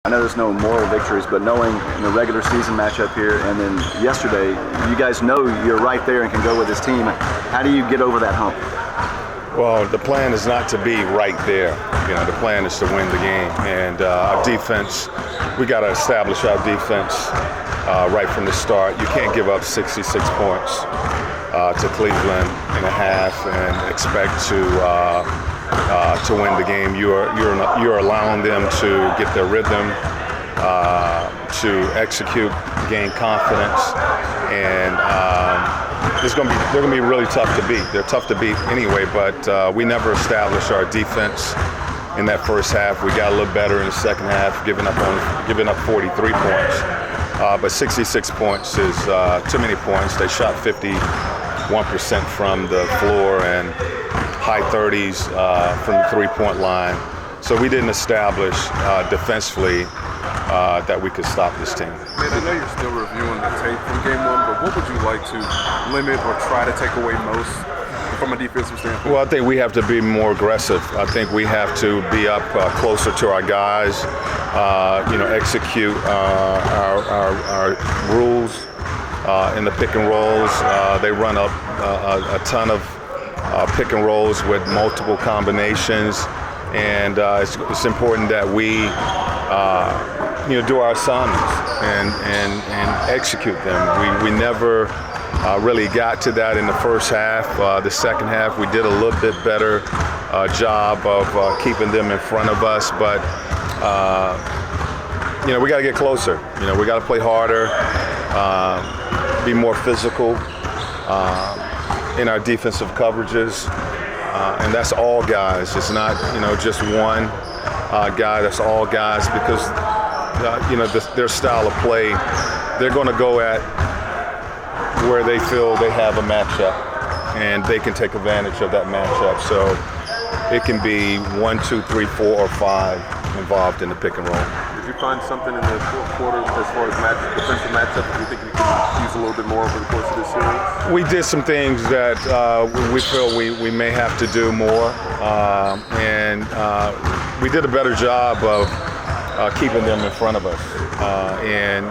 I know there's no moral victories, but knowing in the regular season matchup here and then yesterday, you guys know you're right there and can go with this team. How do you get over that hump? Well, the plan is not to be right there. The plan is to win the game. And our defense, we got to establish our defense right from the start. You can't give up 66 points to Cleveland in a half and expect to win the game. You're allowing them to get their rhythm, to execute, gain confidence, and they're going to be really tough to beat. They're tough to beat anyway, but we never established our defense in that first half. We got a little better in the second half, giving up 43 points. But 66 points is too many points. They shot 51% from the floor and high 30s from the three-point line. So we didn't establish defensively that we could stop this team. Man, I know you're still reviewing the tape from game one, but what would you like to limit or try to take away most from a defensive standpoint? Well, I think we have to be more aggressive. I think we have to be up closer to our guys, execute our rules in the pick and rolls. They run up a ton of pick and rolls with multiple combinations, and it's important that we do our assignments and execute them. We never really got to that in the first half. The second half, we did a little bit better job of keeping them in front of us, but we got to get closer. We got to play harder, be more physical in our defensive coverages, and that's all guys. It's not just one guy. That's all guys, because their style of play, they're going to go at where they feel they have a matchup, and they can take advantage of that matchup. So it can be 1, 2, 3, 4, or 5 involved in the pick and roll. Did you find something in the fourth quarter as far as defensive matchup that you think you can use a little bit more over the course of this series? We did some things that we feel we may have to do more, and we did a better job of keeping them in front of us. And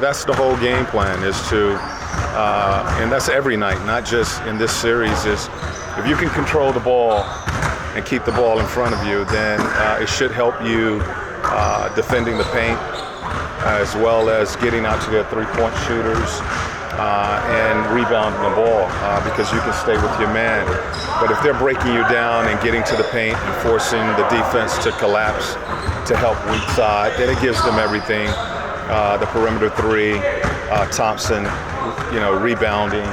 that's the whole game plan, is to and that's every night, not just in this series. Is if you can control the ball and keep the ball in front of you, then it should help you defending the paint, as well as getting out to their three-point shooters and rebounding the ball, because you can stay with your man. But if they're breaking you down and getting to the paint and forcing the defense to collapse to help weak side, then it gives them everything. The perimeter three, Thompson, rebounding.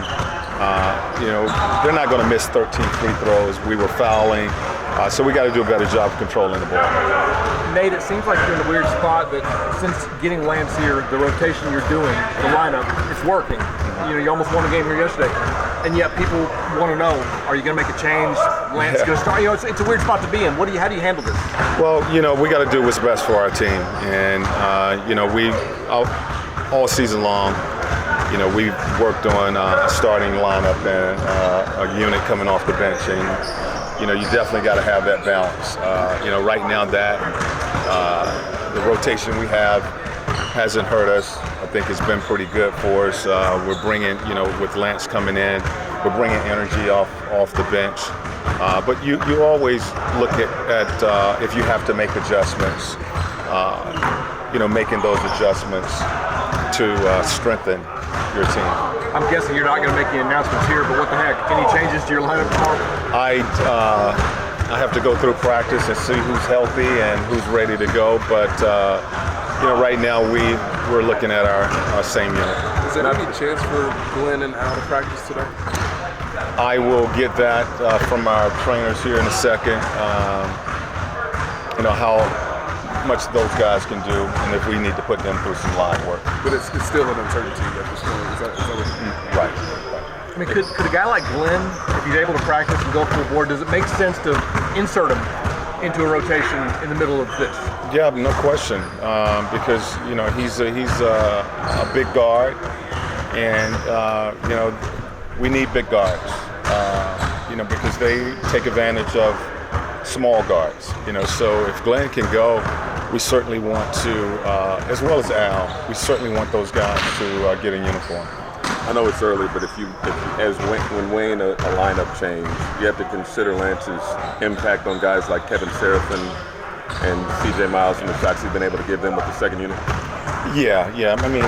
They're not going to miss 13 free throws. We were fouling. So we got to do a better job of controlling the ball. Nate, it seems like you're in a weird spot, but since getting Lance here, the rotation you're doing, the lineup, it's working. You almost won a game here yesterday, and yet people want to know: are you going to make a change? Lance is going to start. It's a weird spot to be in. How do you handle this? Well, we got to do what's best for our team, and we all season long, we worked on a starting lineup and a unit coming off the bench, and you definitely got to have that balance. Right now that the rotation we have hasn't hurt us. I think it's been pretty good for us. We're bringing, with Lance coming in, we're bringing energy off the bench. But you always look at if you have to make adjustments, making those adjustments to strengthen your team. I'm guessing you're not going to make the announcements here, but what the heck? Any changes to your lineup tomorrow? I have to go through practice and see who's healthy and who's ready to go. But right now we're looking at our same unit. Is there any chance for Glenn and Al to practice today? I will get that from our trainers here in a second. How much those guys can do, and if we need to put them through some line work. But it's still an uncertainty at this point. Is that what Right. I mean, could a guy like Glenn, if he's able to practice and go full board, does it make sense to insert him into a rotation in the middle of this? Yeah, no question, because he's a big guard, and we need big guards, because they take advantage of small guards. So if Glenn can go we certainly want to, as well as Al, we certainly want those guys to get in uniform. I know it's early, but when weighing a lineup change, you have to consider Lance's impact on guys like Kevin Seraphin and C.J. Miles and the shots he's been able to give them with the second unit. Yeah. I mean,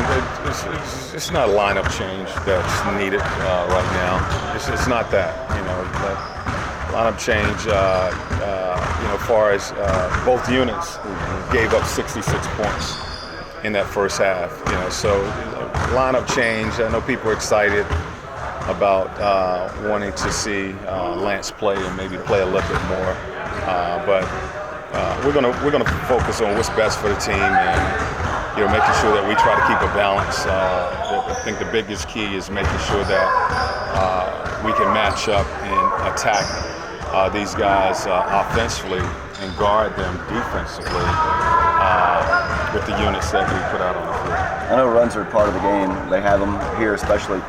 it's not a lineup change that's needed right now. It's not that, That lineup change, as far as both units gave up 66 points in that first half. So lineup change. I know people are excited about wanting to see Lance play and maybe play a little bit more, but we're gonna focus on what's best for the team and making sure that we try to keep a balance. I think the biggest key is making sure that we can match up and attack these guys offensively and guard them defensively with the units that we put out on the field. I know runs are part of the game. They have them here especially.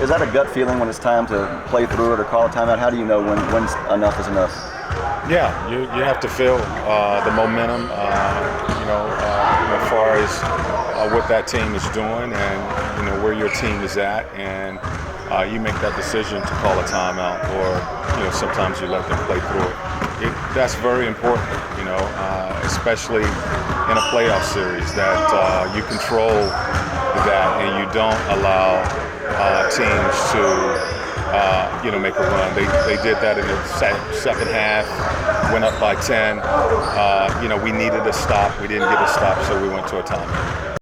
Is that a gut feeling when it's time to play through it or call a timeout? How do you know when enough is enough? Yeah, you have to feel the momentum, as far as what that team is doing and where your team is at, and you make that decision to call a timeout, or sometimes you let them play through it. That's very important, especially in a playoff series, that you control that and you don't allow teams to make a run. They did that in the second half, went up by 10. We needed a stop. We didn't get a stop, so we went to a timeout.